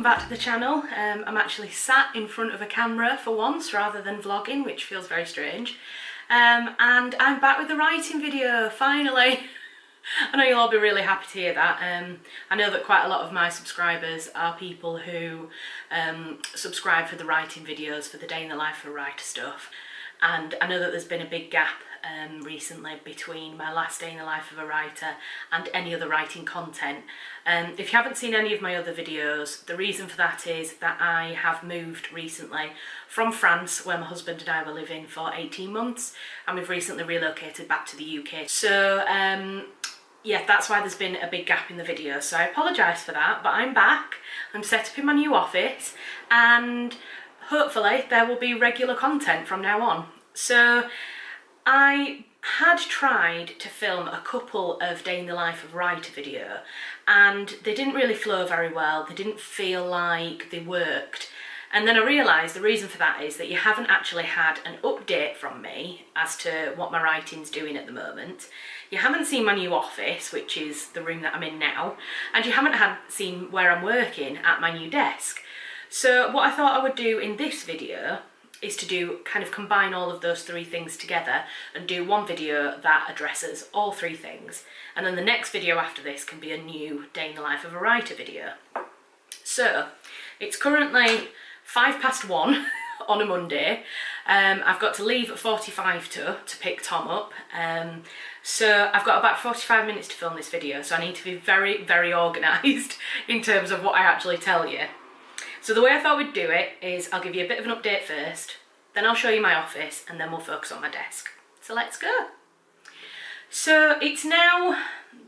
welcome back to the channel. I'm actually sat in front of a camera for once rather than vlogging, which feels very strange. And I'm back with the writing video, finally. I know you'll all be really happy to hear that. I know that quite a lot of my subscribers are people who subscribe for the writing videos, for the day in the life of a writer stuff. And I know that there's been a big gap recently between my last day in the life of a writer and any other writing content. If you haven't seen any of my other videos, the reason for that is that I have moved recently from France, where my husband and I were living for 18 months, and we've recently relocated back to the UK. So yeah, that's why there's been a big gap in the video, so I apologise for that, but I'm back. I'm set up in my new office and hopefully there will be regular content from now on. So I had tried to film a couple of day in the life of a writer video and they didn't really flow very well. They didn't feel like they worked. And then I realised the reason for that is that you haven't actually had an update from me as to what my writing's doing at the moment. You haven't seen my new office, which is the room that I'm in now, and you haven't seen where I'm working at my new desk. So what I thought I would do in this video is to kind of combine all of those three things together and do one video that addresses all three things. And then the next video after this can be a new day in the life of a writer video. So it's currently 1:05 on a Monday. I've got to leave at 45 to pick Tom up. So I've got about 45 minutes to film this video, so I need to be very, very organised in terms of what I actually tell you. So the way I thought we'd do it is I'll give you a bit of an update first, then I'll show you my office, and then we'll focus on my desk. So let's go. So it's now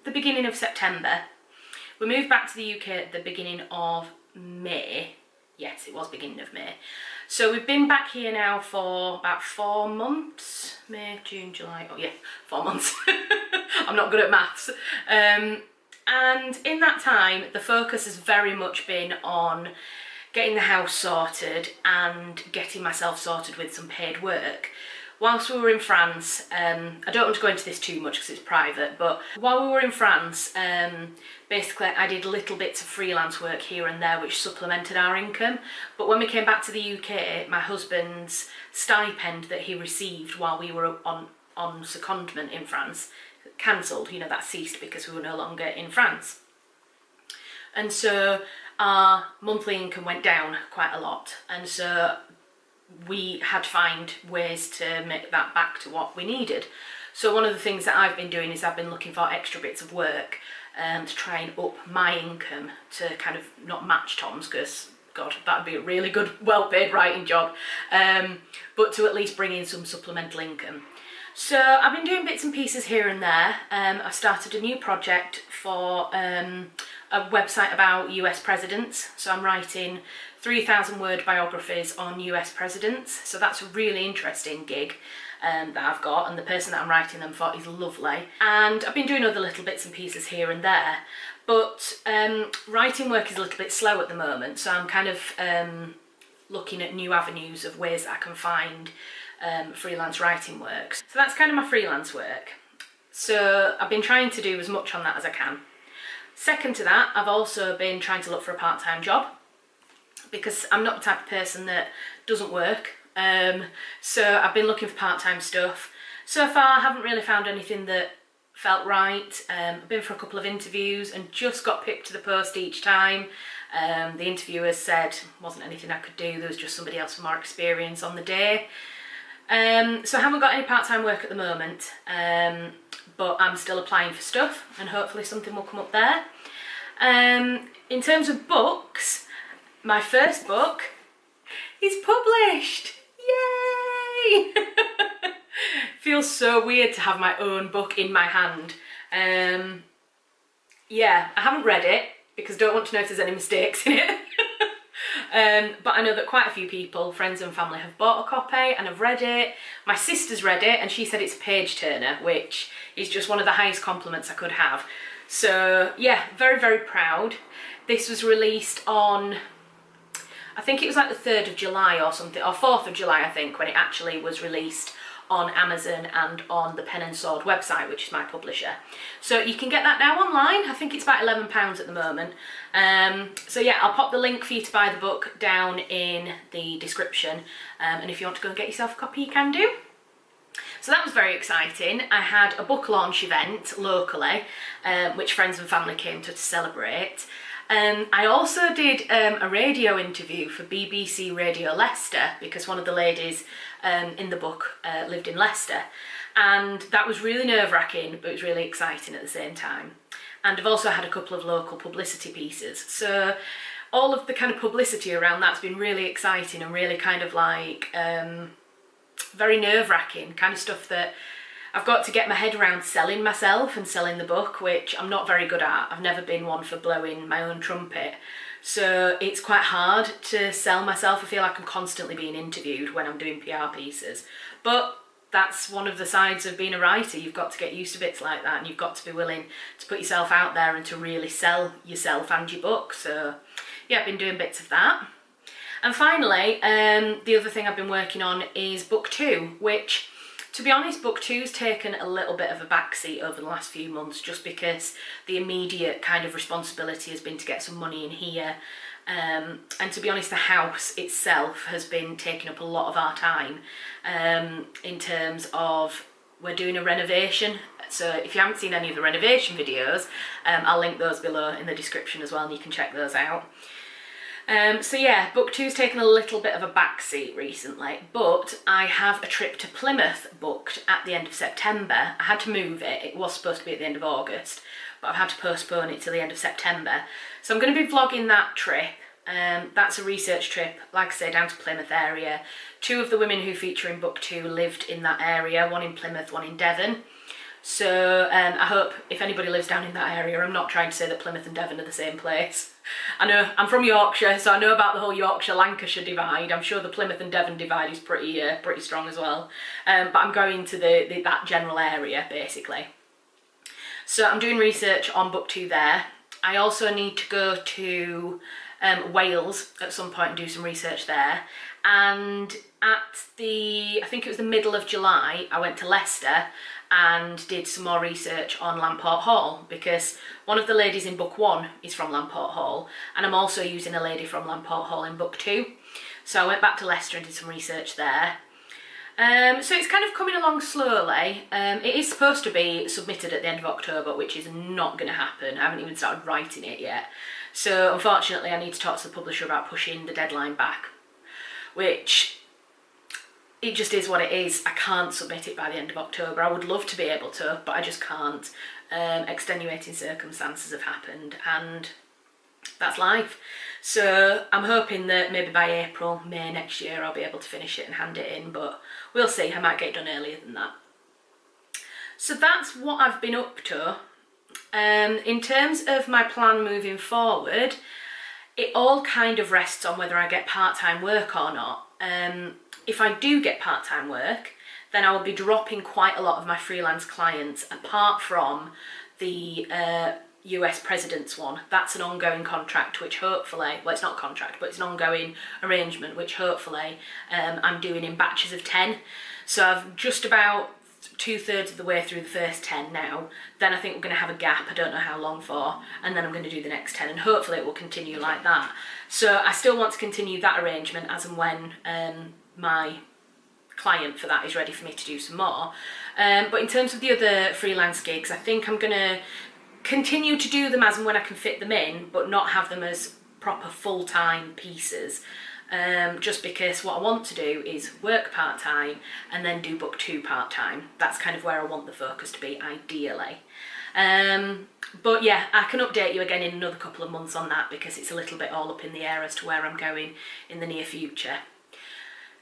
the beginning of September. We moved back to the UK at the beginning of May. Yes, it was beginning of May. So we've been back here now for about 4 months. May, June, July, oh yeah, 4 months. I'm not good at maths. And in that time, the focus has very much been on getting the house sorted and getting myself sorted with some paid work. Whilst we were in France, I don't want to go into this too much because it's private, but while we were in France, basically I did little bits of freelance work here and there which supplemented our income. But when we came back to the UK, my husband's stipend that he received while we were on secondment in France cancelled. You know, that ceased because we were no longer in France. And so our monthly income went down quite a lot, and so we had to find ways to make that back to what we needed. So one of the things that I've been doing is I've been looking for extra bits of work to try and up my income to kind of not match Tom's, because God, that'd be a really good, well-paid writing job, but to at least bring in some supplemental income. So I've been doing bits and pieces here and there. I started a new project for a website about US presidents. So I'm writing 3,000 word biographies on US presidents. So that's a really interesting gig that I've got, and the person that I'm writing them for is lovely. And I've been doing other little bits and pieces here and there, but writing work is a little bit slow at the moment. So I'm kind of looking at new avenues of ways that I can find freelance writing work. So that's kind of my freelance work. So I've been trying to do as much on that as I can. Second to that, I've also been trying to look for a part-time job because I'm not the type of person that doesn't work. So I've been looking for part-time stuff. So far I haven't really found anything that felt right. I've been for a couple of interviews and just got picked to the post each time. The interviewers said wasn't anything I could do, there was just somebody else with more experience on the day. So I haven't got any part-time work at the moment, but I'm still applying for stuff and hopefully something will come up there. In terms of books, my first book is published! Yay! Feels so weird to have my own book in my hand. Yeah, I haven't read it because I don't want to know if there's any mistakes in it. But I know that quite a few people, friends and family, have bought a copy and have read it. My sister's read it and she said it's a page turner, which is just one of the highest compliments I could have. So yeah, very, very proud. This was released on, I think it was like the 3rd of July or something, or 4th of July I think, when it actually was released on Amazon and on the Pen and Sword website, which is my publisher. So you can get that now online. I think it's about £11 at the moment. So yeah, I'll pop the link for you to buy the book down in the description, and if you want to go and get yourself a copy, you can do. So that was very exciting. I had a book launch event locally, which friends and family came to celebrate. I also did a radio interview for BBC Radio Leicester, because one of the ladies in the book lived in Leicester, and that was really nerve-wracking, but it was really exciting at the same time. And I've also had a couple of local publicity pieces, so all of the kind of publicity around that's been really exciting and really kind of like very nerve-wracking, kind of stuff that I've got to get my head around selling myself and selling the book, which I'm not very good at. I've never been one for blowing my own trumpet. So it's quite hard to sell myself. I feel like I'm constantly being interviewed when I'm doing PR pieces. But that's one of the sides of being a writer. You've got to get used to bits like that, and you've got to be willing to put yourself out there and to really sell yourself and your book. So yeah, I've been doing bits of that. And finally, the other thing I've been working on is book 2, which, to be honest, book 2's taken a little bit of a backseat over the last few months, just because the immediate kind of responsibility has been to get some money in here. And to be honest, the house itself has been taking up a lot of our time, in terms of we're doing a renovation. So if you haven't seen any of the renovation videos, I'll link those below in the description as well, and you can check those out. So yeah, book 2's taken a little bit of a backseat recently, but I have a trip to Plymouth booked at the end of September. I had to move it. It was supposed to be at the end of August, but I've had to postpone it till the end of September. So I'm going to be vlogging that trip. That's a research trip, like I say, down to Plymouth area. 2 of the women who feature in book 2 lived in that area, one in Plymouth, one in Devon. So I hope if anybody lives down in that area, I'm not trying to say that Plymouth and Devon are the same place. I know, I'm from Yorkshire, so I know about the whole Yorkshire-Lancashire divide. I'm sure the Plymouth and Devon divide is pretty strong as well. But I'm going to that general area, basically. So I'm doing research on book 2 there. I also need to go to Wales at some point and do some research there. And at I think it was the middle of July, I went to Leicester and did some more research on Lamport Hall, because one of the ladies in book 1 is from Lamport Hall, and I'm also using a lady from Lamport Hall in book 2. So I went back to Leicester and did some research there. So it's kind of coming along slowly. It is supposed to be submitted at the end of October, which is not going to happen. I haven't even started writing it yet. So unfortunately I need to talk to the publisher about pushing the deadline back, which it just is what it is. I can't submit it by the end of October. I would love to be able to, but I just can't. Extenuating circumstances have happened, and that's life. So I'm hoping that maybe by April, May next year, I'll be able to finish it and hand it in, but we'll see. I might get it done earlier than that. So that's what I've been up to. In terms of my plan moving forward, it all kind of rests on whether I get part-time work or not. If I do get part-time work, then I will be dropping quite a lot of my freelance clients, apart from the US President's one. That's an ongoing contract, which hopefully, well, it's not a contract, but it's an ongoing arrangement, which hopefully I'm doing in batches of 10. So I've just about 2/3 of the way through the first 10 now. Then I think we're going to have a gap, I don't know how long for, and then I'm going to do the next 10, and hopefully it will continue like that. So I still want to continue that arrangement as and when my client for that is ready for me to do some more. But in terms of the other freelance gigs, I think I'm going to continue to do them as and when I can fit them in, but not have them as proper full-time pieces. Just because what I want to do is work part-time and then do book 2 part-time. That's kind of where I want the focus to be, ideally. But yeah, I can update you again in another couple of months on that, because it's a little bit all up in the air as to where I'm going in the near future.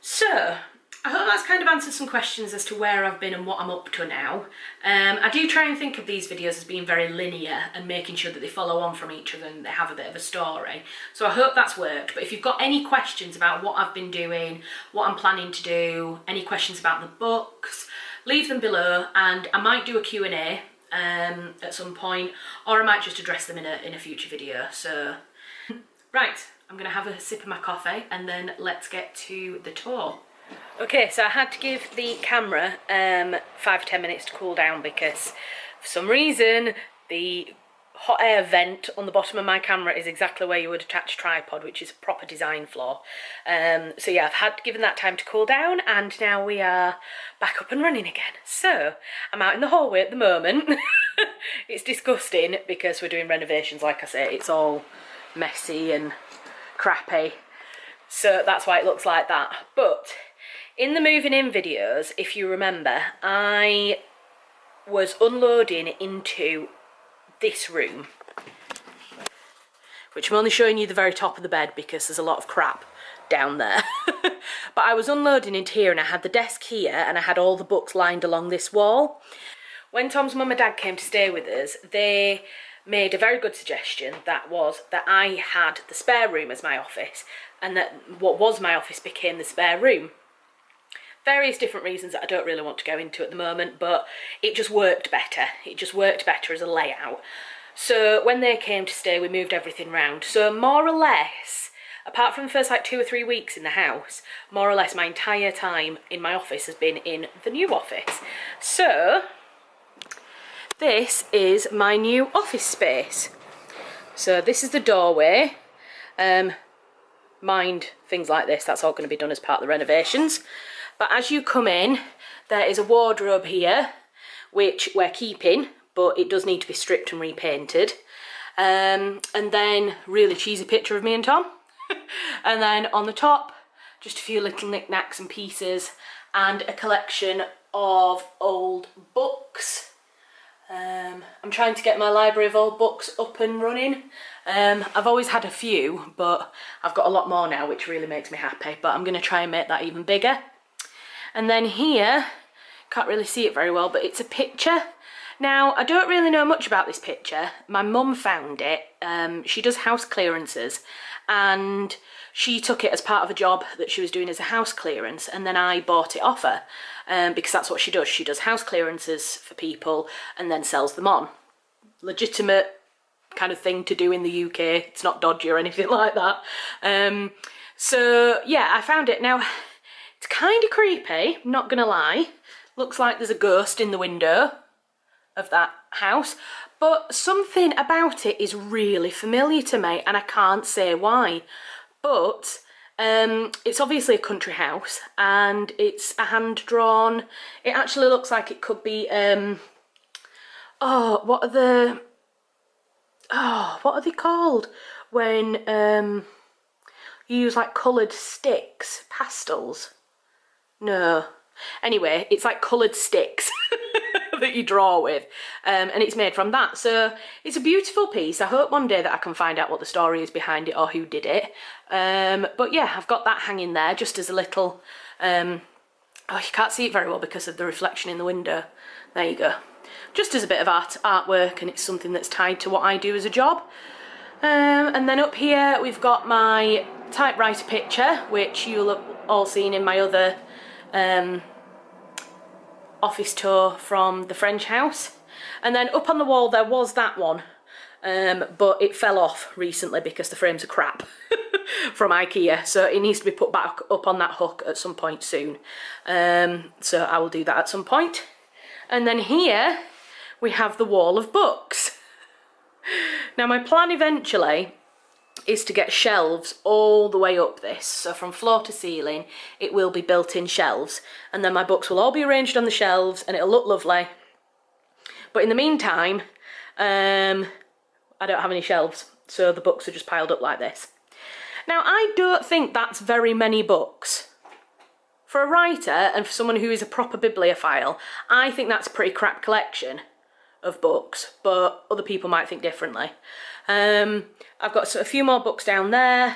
So I hope that's kind of answered some questions as to where I've been and what I'm up to now. I do try and think of these videos as being very linear and making sure that they follow on from each other and they have a bit of a story. So I hope that's worked. But if you've got any questions about what I've been doing, what I'm planning to do, any questions about the books, leave them below, and I might do a Q&A at some point, or I might just address them in a future video. So, right, I'm going to have a sip of my coffee and then let's get to the tour. Okay, so I had to give the camera 5 or 10 minutes to cool down because for some reason the hot air vent on the bottom of my camera is exactly where you would attach a tripod, which is a proper design flaw. So yeah, I've had given that time to cool down, and now we are back up and running again. So I'm out in the hallway at the moment. It's disgusting because we're doing renovations, like I say. It's all messy and crappy, so that's why it looks like that. But in the moving in videos, if you remember, I was unloading into this room, which I'm only showing you the very top of the bed because there's a lot of crap down there. But I was unloading into here, and I had the desk here, and I had all the books lined along this wall. When Tom's mum and dad came to stay with us, they made a very good suggestion, that was that I had the spare room as my office, and that what was my office became the spare room. Various different reasons that I don't really want to go into at the moment, but it just worked better. It just worked better as a layout. So when they came to stay, we moved everything round. So more or less, apart from the first like 2 or 3 weeks in the house, more or less my entire time in my office has been in the new office. So this is my new office space. So this is the doorway. Mind things like this, that's all going to be done as part of the renovations. But as you come in, there is a wardrobe here, which we're keeping, but it does need to be stripped and repainted. And then, really cheesy picture of me and Tom. And then on the top, just a few little knickknacks and pieces, and a collection of old books. I'm trying to get my library of old books up and running. I've always had a few, but I've got a lot more now, which really makes me happy. But I'm going to try and make that even bigger. And then here, can't really see it very well, but it's a picture. Now, I don't really know much about this picture. My mum found it. She does house clearances, and she took it as part of a job that she was doing as a house clearance, and then I bought it off her, because that's what she does. She does house clearances for people and then sells them on. Legitimate kind of thing to do in the UK. It's not dodgy or anything like that. So yeah, I found it. Now, it's kind of creepy, not gonna lie. Looks like there's a ghost in the window of that house, but something about it is really familiar to me, and I can't say why. But it's obviously a country house, and it's a hand-drawn. It actually looks like it could be what are they called when you use like coloured sticks, pastels? No. Anyway, it's like coloured sticks that you draw with, and it's made from that. So it's a beautiful piece. I hope one day that I can find out what the story is behind it or who did it. But yeah, I've got that hanging there just as a little, oh, you can't see it very well because of the reflection in the window. There you go. Just as a bit of artwork, and it's something that's tied to what I do as a job. And then up here we've got my typewriter picture, which you'll have all seen in my other office tour from the French house. And then up on the wall there was that one, but it fell off recently because the frames are crap from IKEA, so it needs to be put back up on that hook at some point soon. So I will do that at some point. And then here we have the wall of books. Now my plan eventually is to get shelves all the way up this, so from floor to ceiling it will be built-in shelves, and then my books will all be arranged on the shelves and it'll look lovely. But in the meantime, I don't have any shelves, so the books are just piled up like this. Now I don't think that's very many books. For a writer and for someone who is a proper bibliophile, I think that's a pretty crap collection of books, but other people might think differently. I've got a few more books down there,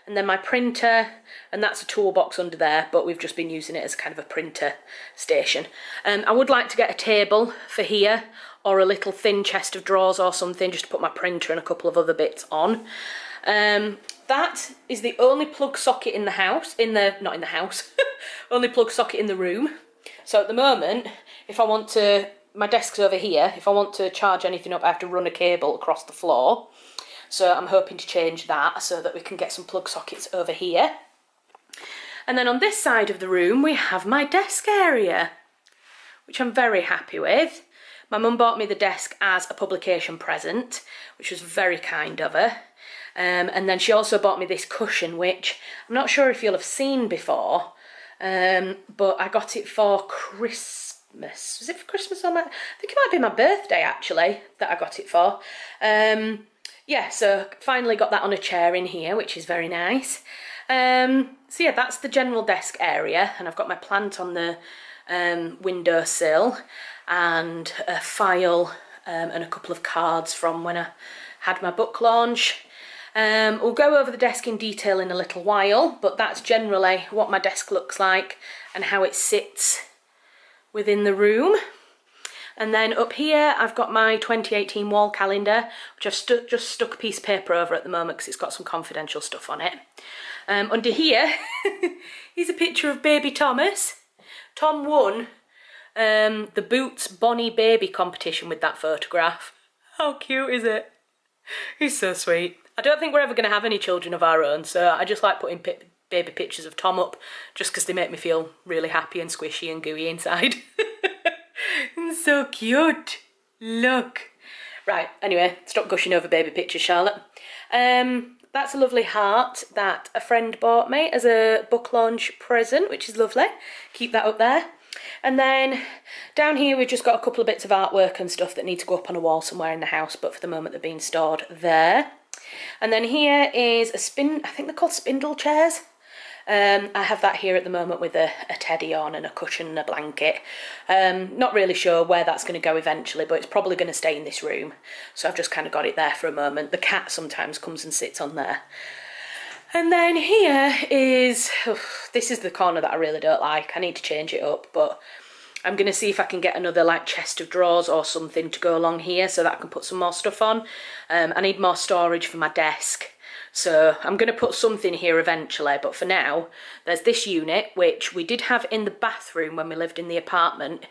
and then my printer, and that's a toolbox under there, but we've just been using it as kind of a printer station. I would like to get a table for here, or a little thin chest of drawers or something, just to put my printer and a couple of other bits on. That is the only plug socket in the house, not in the house, only plug socket in the room. So at the moment, if I want to, my desk's over here, if I want to charge anything up I have to run a cable across the floor. So I'm hoping to change that so that we can get some plug sockets over here. And then on this side of the room we have my desk area, which I'm very happy with. My mum bought me the desk as a publication present, which was very kind of her. And then she also bought me this cushion, which I'm not sure if you'll have seen before, but I got it for Christmas. Was it for Christmas or I think it might be my birthday actually that I got it for. Yeah, so finally got that on a chair in here, which is very nice. So yeah, that's the general desk area, and I've got my plant on the windowsill and a file and a couple of cards from when I had my book launch. We'll go over the desk in detail in a little while, but that's generally what my desk looks like and how it sits within the room. And then up here I've got my 2018 wall calendar, which I've just stuck a piece of paper over at the moment because it's got some confidential stuff on it. Under here is a picture of baby Thomas. Tom won the Boots Bonnie Baby competition with that photograph. How cute is it? He's so sweet. I don't think we're ever going to have any children of our own, so I just like putting baby pictures of Tom up just because they make me feel really happy and squishy and gooey inside. So cute. Look. Right, anyway, stop gushing over baby pictures, Charlotte. That's a lovely heart that a friend bought me as a book launch present, which is lovely. Keep that up there. And then down here we've just got a couple of bits of artwork and stuff that need to go up on a wall somewhere in the house, but for the moment they're being stored there. And then here is a I think they're called spindle chairs. I have that here at the moment with a teddy on and a cushion and a blanket. Not really sure where that's going to go eventually, but it's probably going to stay in this room. So I've just kind of got it there for a moment. The cat sometimes comes and sits on there. And then here is, this is the corner that I really don't like. I need to change it up, but I'm going to see if I can get another like chest of drawers or something to go along here so that I can put some more stuff on. I need more storage for my desk. So I'm going to put something here eventually, but for now, there's this unit, which we did have in the bathroom when we lived in the apartment.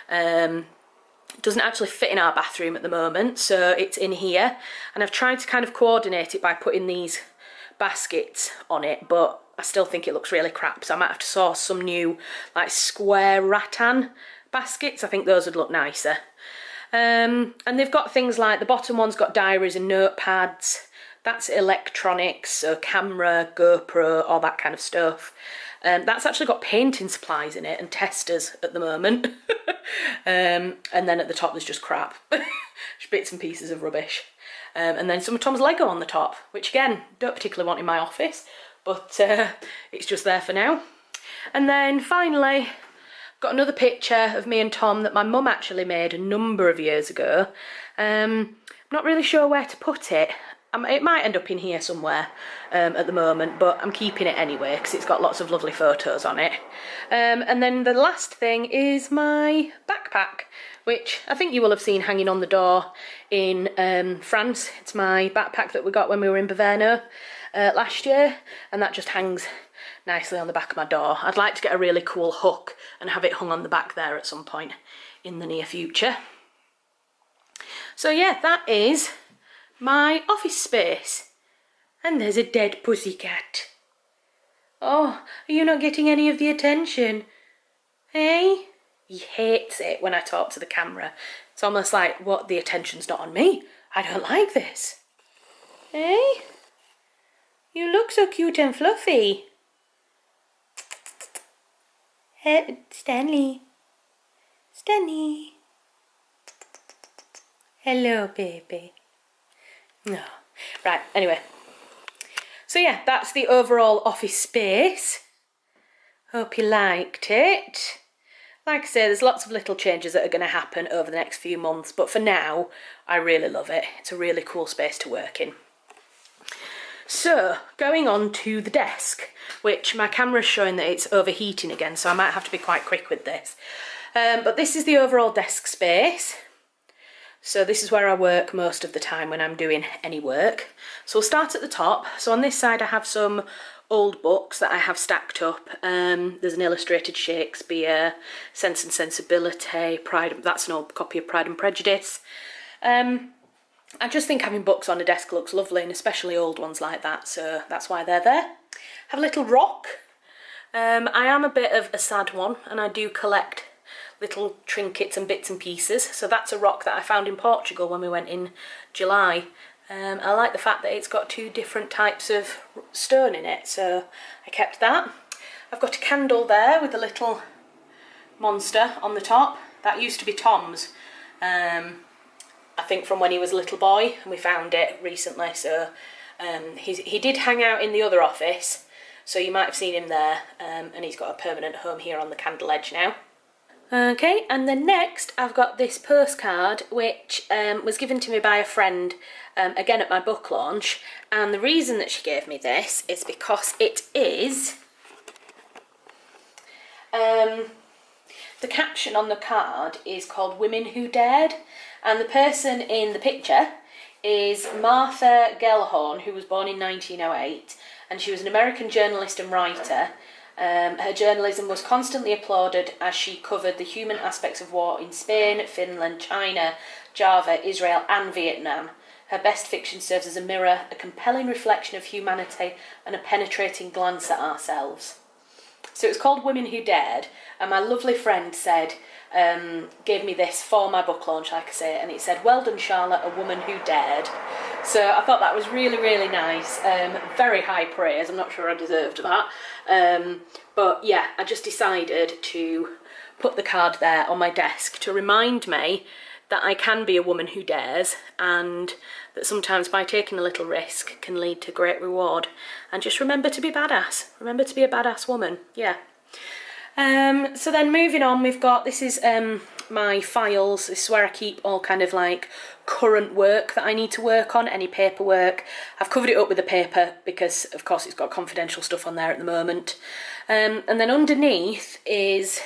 It doesn't actually fit in our bathroom at the moment, so it's in here. And I've tried to kind of coordinate it by putting these baskets on it, but I still think it looks really crap, so I might have to source some new like square rattan baskets. I think those would look nicer. And they've got things like the bottom one's got diaries and notepads. That's electronics, so camera, GoPro, all that kind of stuff. That's actually got painting supplies in it and testers at the moment. And then at the top there's just crap. Just bits and pieces of rubbish. And then some of Tom's Lego on the top, which again, don't particularly want in my office, but it's just there for now. And then finally, got another picture of me and Tom that my mum actually made a number of years ago. I'm not really sure where to put it. It might end up in here somewhere at the moment, but I'm keeping it anyway because it's got lots of lovely photos on it. And then the last thing is my backpack, which I think you will have seen hanging on the door in France. It's my backpack that we got when we were in Baverno last year, and that just hangs nicely on the back of my door. I'd like to get a really cool hook and have it hung on the back there at some point in the near future. So yeah, that is my office space. And there's a dead pussycat. Oh, are you not getting any of the attention? Hey? He hates it when I talk to the camera. It's almost like, what, the attention's not on me? I don't like this. Hey? You look so cute and fluffy. Hey, Stanley. Stanley. Hello, baby. No. Right, anyway. So yeah, that's the overall office space. Hope you liked it. Like I say, there's lots of little changes that are going to happen over the next few months, but for now, I really love it. It's a really cool space to work in. So, going on to the desk, which my camera's showing that it's overheating again, so I might have to be quite quick with this. But this is the overall desk space. So this is where I work most of the time when I'm doing any work. So we'll start at the top. So on this side I have some old books that I have stacked up. There's an illustrated Shakespeare, Sense and Sensibility, that's an old copy of Pride and Prejudice. I just think having books on a desk looks lovely, and especially old ones like that, so that's why they're there. Have a little rock. I am a bit of a sad one, and I do collect little trinkets and bits and pieces. So that's a rock that I found in Portugal when we went in July. I like the fact that it's got 2 different types of stone in it, so I kept that. I've got a candle there with a little monster on the top. That used to be Tom's, I think from when he was a little boy, and we found it recently. So he did hang out in the other office, so you might have seen him there, and he's got a permanent home here on the candle edge now. Okay, and then next I've got this postcard which was given to me by a friend, again at my book launch, and the reason that she gave me this is because it is, the caption on the card is called Women Who Dared, and the person in the picture is Martha Gellhorn, who was born in 1908, and she was an American journalist and writer. Her journalism was constantly applauded as she covered the human aspects of war in Spain, Finland, China, Java, Israel and Vietnam. Her best fiction serves as a mirror, a compelling reflection of humanity and a penetrating glance at ourselves. So it's called Women Who Dared, and my lovely friend said, gave me this for my book launch, like I say, and it said, "Well done, Charlotte, a woman who dared." So I thought that was really, really nice. Very high praise. I'm not sure I deserved that. But yeah, I just decided to put the card there on my desk to remind me that I can be a woman who dares, and that sometimes by taking a little risk can lead to great reward. And just remember to be badass. Remember to be a badass woman. Yeah. So then moving on, we've got, this is my files. This is where I keep all kind of like current work that I need to work on, any paperwork. I've covered it up with the paper because of course it's got confidential stuff on there at the moment. And then underneath is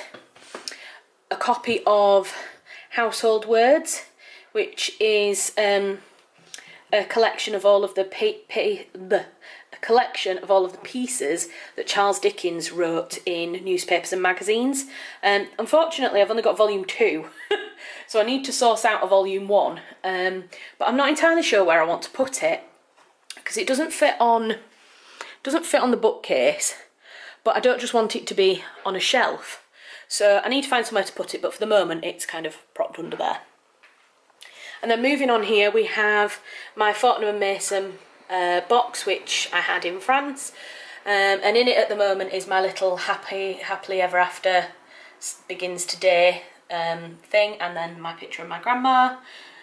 a copy of Household Words, which is a collection of all of the pieces that Charles Dickens wrote in newspapers and magazines. Unfortunately, I've only got volume 2, so I need to source out a volume 1. But I'm not entirely sure where I want to put it because it doesn't fit on the bookcase, but I don't just want it to be on a shelf. So I need to find somewhere to put it, but for the moment it's kind of propped under there. And then moving on here, we have my Fortnum & Mason box, which I had in France, and in it at the moment is my little happily ever after begins today thing, and then my picture of my grandma.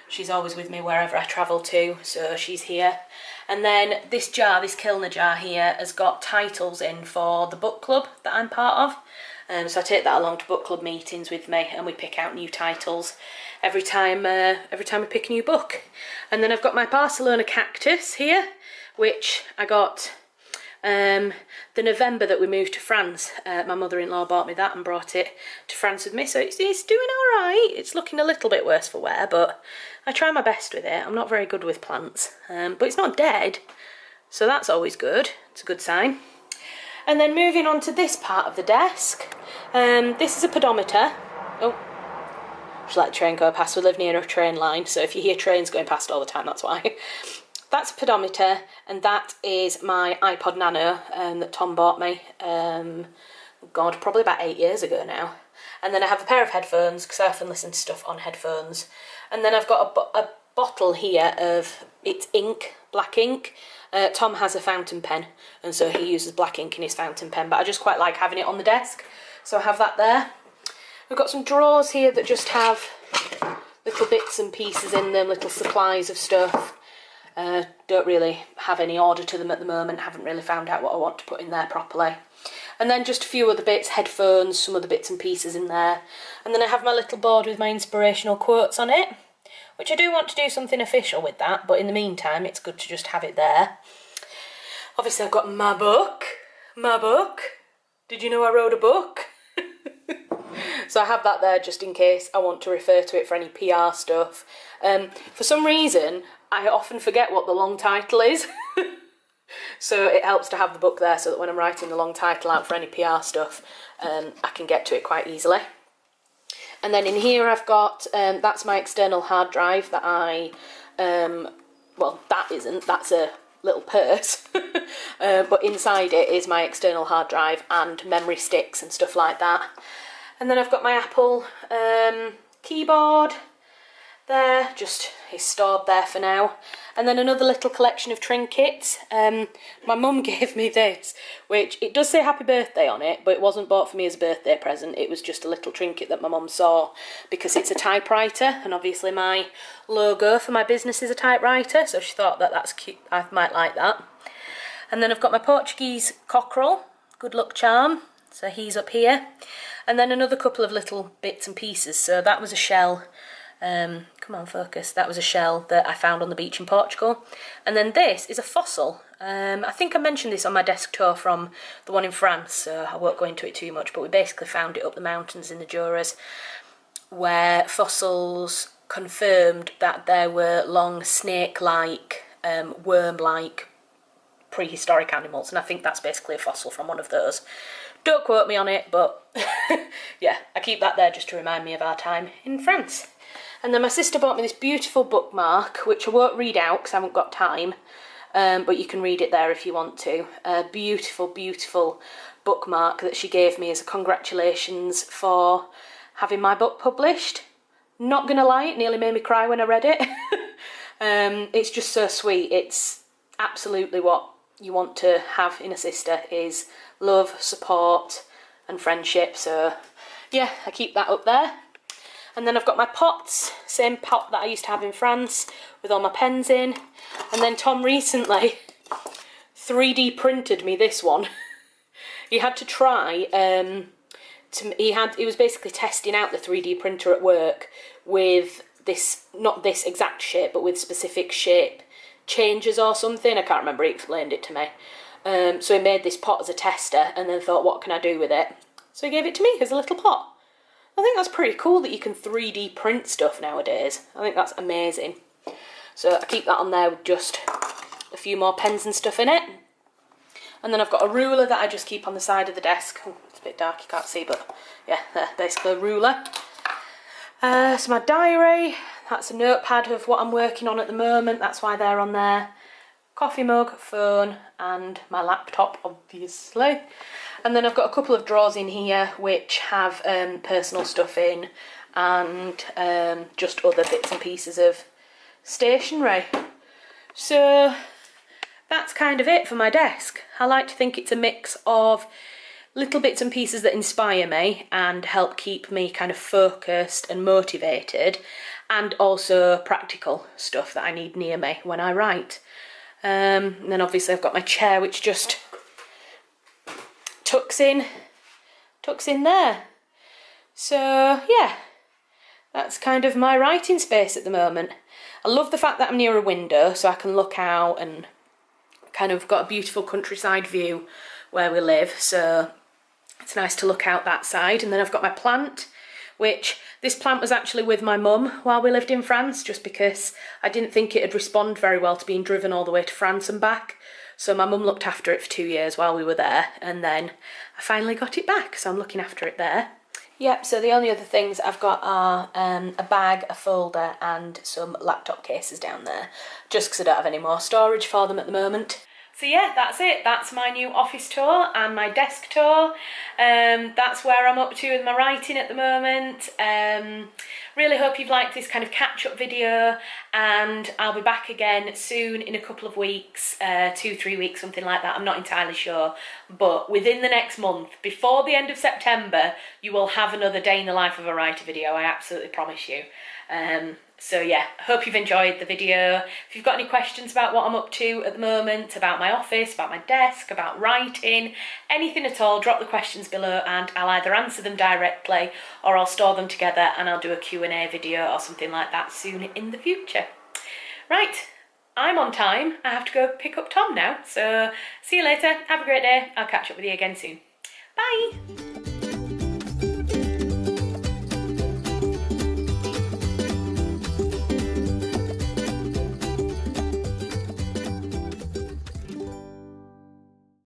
She's always with me wherever I travel to, so she's here. And then this jar, this Kilner jar here, has got titles in for the book club that I'm part of. So I take that along to book club meetings with me, and we pick out new titles every time we pick a new book. And then I've got my Barcelona cactus here, which I got the November that we moved to France. My mother-in-law bought me that and brought it to France with me, so it's doing all right. It's looking a little bit worse for wear, but I try my best with it. I'm not very good with plants, but it's not dead, so that's always good. It's a good sign. And then moving on to this part of the desk, this is a pedometer. Oh, just let the train go past. We live near a train line, so if you hear trains going past all the time, that's why. That's a pedometer, and that is my iPod Nano that Tom bought me, God, probably about 8 years ago now. And then I have a pair of headphones, because I often listen to stuff on headphones. And then I've got a bottle here of, it's ink, black ink. Tom has a fountain pen, and so he uses black ink in his fountain pen, but I just quite like having it on the desk, so I have that there. We've got some drawers here that just have little bits and pieces in them, little supplies of stuff. Don't really have any order to them at the moment, haven't really found out what I want to put in there properly. And then just a few other bits, headphones, some other bits and pieces in there. And then I have my little board with my inspirational quotes on it, which I do want to do something official with that, but in the meantime it's good to just have it there. Obviously I've got my book. Did you know I wrote a book? So I have that there just in case I want to refer to it for any PR stuff. For some reason, I often forget what the long title is. So it helps to have the book there so that when I'm writing the long title out for any PR stuff, I can get to it quite easily. And then in here I've got, that's my external hard drive that I, well that isn't, that's a little purse, but inside it is my external hard drive and memory sticks and stuff like that. And then I've got my Apple keyboard there, just is stored there for now. And then another little collection of trinkets. My mum gave me this, which it does say happy birthday on it, but it wasn't bought for me as a birthday present. It was just a little trinket that my mum saw because it's a typewriter, and obviously my logo for my business is a typewriter, so she thought that that's cute, I might like that. And then I've got my Portuguese cockerel, good luck charm, so he's up here. And then another couple of little bits and pieces. So that was a shell. Come on, focus. That was a shell that I found on the beach in Portugal. And then this is a fossil. I think I mentioned this on my desk tour from the one in France, so I won't go into it too much, but we basically found it up the mountains in the Juras, where fossils confirmed that there were long snake-like, worm-like prehistoric animals, and I think that's basically a fossil from one of those. Don't quote me on it, but yeah, I keep that there just to remind me of our time in France. And then my sister bought me this beautiful bookmark, which I won't read out because I haven't got time, but you can read it there if you want to. A beautiful, beautiful bookmark that she gave me as a congratulations for having my book published. Not gonna lie, it nearly made me cry when I read it. It's just so sweet. It's absolutely what you want to have in a sister, is love, support and friendship. So yeah, I keep that up there. And then I've got my pots, same pot that I used to have in France with all my pens in. And then Tom recently 3D printed me this one. He had to try, he was basically testing out the 3D printer at work with this, not this exact shape, but with specific shape changes or something. I can't remember, he explained it to me. So he made this pot as a tester and then thought, what can I do with it? So he gave it to me as a little pot. I think that's pretty cool that you can 3D print stuff nowadays. I think that's amazing. So I keep that on there with just a few more pens and stuff in it. And then I've got a ruler that I just keep on the side of the desk. Oh, it's a bit dark, you can't see, but yeah, there, basically a ruler. So my diary, that's a notepad of what I'm working on at the moment. That's why they're on there. Coffee mug, phone, and my laptop, obviously. And then I've got a couple of drawers in here which have personal stuff in, and just other bits and pieces of stationery. So that's kind of it for my desk. I like to think it's a mix of little bits and pieces that inspire me and help keep me kind of focused and motivated, and also practical stuff that I need near me when I write. And then obviously I've got my chair which just tucks in there. So yeah, that's kind of my writing space at the moment. I love the fact that I'm near a window so I can look out and kind of got a beautiful countryside view where we live, so it's nice to look out that side. And then I've got my plant, which this plant was actually with my mum while we lived in France, just because I didn't think it'd respond very well to being driven all the way to France and back. So my mum looked after it for 2 years while we were there, and then I finally got it back, so I'm looking after it there. Yep, so the only other things I've got are a bag, a folder and some laptop cases down there, just because I don't have any more storage for them at the moment. So yeah, that's it. That's my new office tour and my desk tour. That's where I'm up to with my writing at the moment. Really hope you've liked this kind of catch-up video, and I'll be back again soon in a couple of weeks, 2-3 weeks, something like that. I'm not entirely sure, but within the next month, before the end of September, you will have another day in the life of a writer video, I absolutely promise you. So yeah, hope you've enjoyed the video. If you've got any questions about what I'm up to at the moment, about my office, about my desk, about writing, anything at all, drop the questions below and I'll either answer them directly or I'll store them together and I'll do a Q&A video or something like that soon in the future. Right, I'm on time. I have to go pick up Tom now. So see you later. Have a great day. I'll catch up with you again soon. Bye.